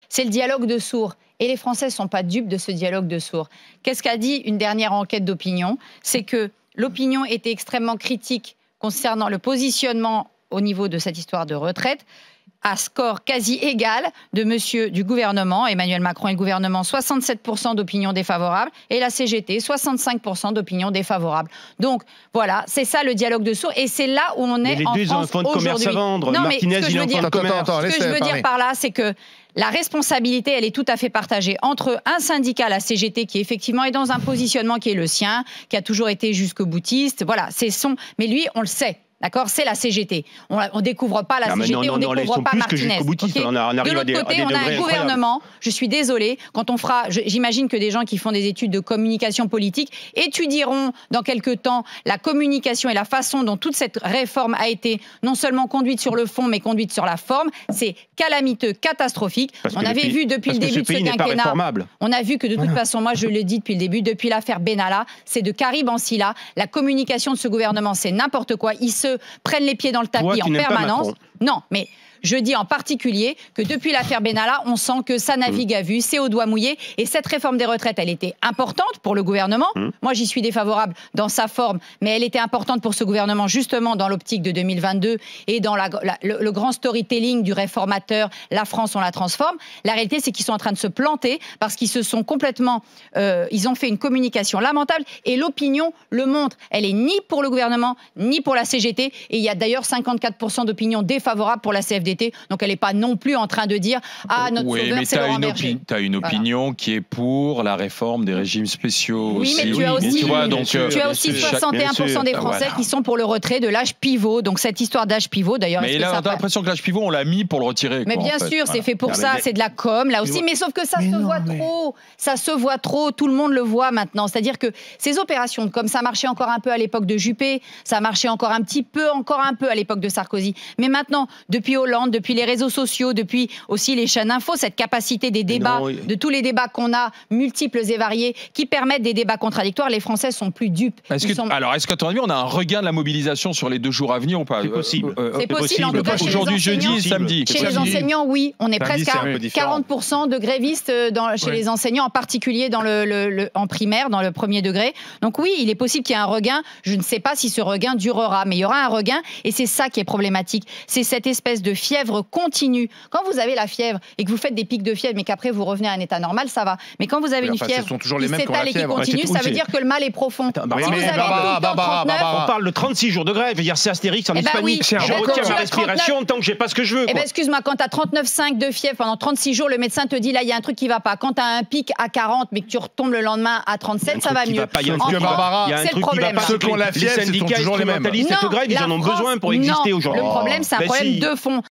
c'est le dialogue de sourds. Et les Français ne sont pas dupes de ce dialogue de sourds. Qu'est-ce qu'a dit une dernière enquête d'opinion? C'est que l'opinion était extrêmement critique concernant le positionnement au niveau de cette histoire de retraite, à score quasi égal du gouvernement, Emmanuel Macron et le gouvernement, 67% d'opinion défavorable, et la CGT, 65% d'opinion défavorable. Donc, voilà, c'est ça le dialogue de sourds, et c'est là où on est en France aujourd'hui. Les deux, ils ont un fonds de commerce à vendre. Non, Martinez, il est en fonds de commerce. Ce que je veux dire par là, c'est que la responsabilité, elle est tout à fait partagée entre un syndicat, la CGT, qui effectivement est dans un positionnement qui est le sien, qui a toujours été jusqu'au-boutiste. Voilà, mais lui, on le sait. D'accord, c'est la CGT. On découvre pas la CGT, on découvre pas Martinez. Okay, de l'autre côté, on a un gouvernement. Je suis désolée. Quand on fera, j'imagine que des gens qui font des études de communication politique étudieront dans quelques temps la communication et la façon dont toute cette réforme a été non seulement conduite sur le fond, mais conduite sur la forme. C'est calamiteux, catastrophique. On avait vu depuis le début de ce quinquennat. On a vu que de toute façon, moi je le dis depuis le début, depuis l'affaire Benalla, c'est de Karim Ancila. La communication de ce gouvernement, c'est n'importe quoi. Ils se prennent les pieds dans le tapis en permanence. Non, mais je dis en particulier que depuis l'affaire Benalla, on sent que ça navigue à vue, c'est au doigt mouillé. Et cette réforme des retraites, elle était importante pour le gouvernement. Moi, j'y suis défavorable dans sa forme, mais elle était importante pour ce gouvernement, justement dans l'optique de 2022 et dans le grand storytelling du réformateur. La France, on la transforme. La réalité, c'est qu'ils sont en train de se planter parce qu'ils se sont complètement... ils ont fait une communication lamentable et l'opinion le montre. Elle est ni pour le gouvernement, ni pour la CGT. Et il y a d'ailleurs 54% d'opinion défavorable pour la CFDT. Donc elle n'est pas non plus en train de dire « Ah, notre sauveur, c'est Laurent Berger ». Tu as une opinion qui est pour la réforme des régimes spéciaux. Oui, mais tu as aussi 61% des Français qui sont pour le retrait de l'âge pivot. Donc cette histoire d'âge pivot, d'ailleurs... Mais là, on a l'impression que l'âge pivot, on l'a mis pour le retirer. Mais bien sûr, c'est fait pour ça, c'est de la com, là aussi. Mais sauf que ça se voit trop. Ça se voit trop, tout le monde le voit maintenant. C'est-à-dire que ces opérations de com, ça marchait encore un peu à l'époque de Juppé, ça marchait encore un peu à l'époque de Sarkozy. Mais maintenant, depuis Hollande, depuis les réseaux sociaux, depuis aussi les chaînes info, cette capacité des débats, de tous les débats qu'on a, multiples et variés, qui permettent des débats contradictoires, les Français sont plus dupes. Alors, est-ce qu'à ton avis, on a un regain de la mobilisation sur les 2 jours à venir ou pas? C'est possible. C'est possible, en tout cas, aujourd'hui, jeudi et samedi. Chez les enseignants, oui. On est presque à 40% de grévistes chez les enseignants, en particulier en primaire, dans le premier degré. Donc oui, il est possible qu'il y ait un regain. Je ne sais pas si ce regain durera, mais il y aura un regain. Et c'est ça qui est problématique. C'est cette espèce de fièvre continue. Quand vous avez la fièvre et que vous faites des pics de fièvre, mais qu'après vous revenez à un état normal, ça va. Mais quand vous avez une fièvre qui s'étale et qui continue, ça veut dire que le mal est profond. Si vous avez on parle de 36 jours de grève. C'est Astérix en Hispanie. Je retiens ma respiration tant que j'ai pas ce que je veux. Excuse-moi, quand tu as 39,5 de fièvre pendant 36 jours, le médecin te dit là, il y a un truc qui va pas. Quand tu as un pic à 40, mais que tu retombes le lendemain à 37, ça va mieux. Il y a un truc qui va pas. Ceux qui ont la fièvre, les syndicats instrumentalisent cette grève, ils en ont besoin pour exister aujourd'hui. Le problème, c'est un problème de fond.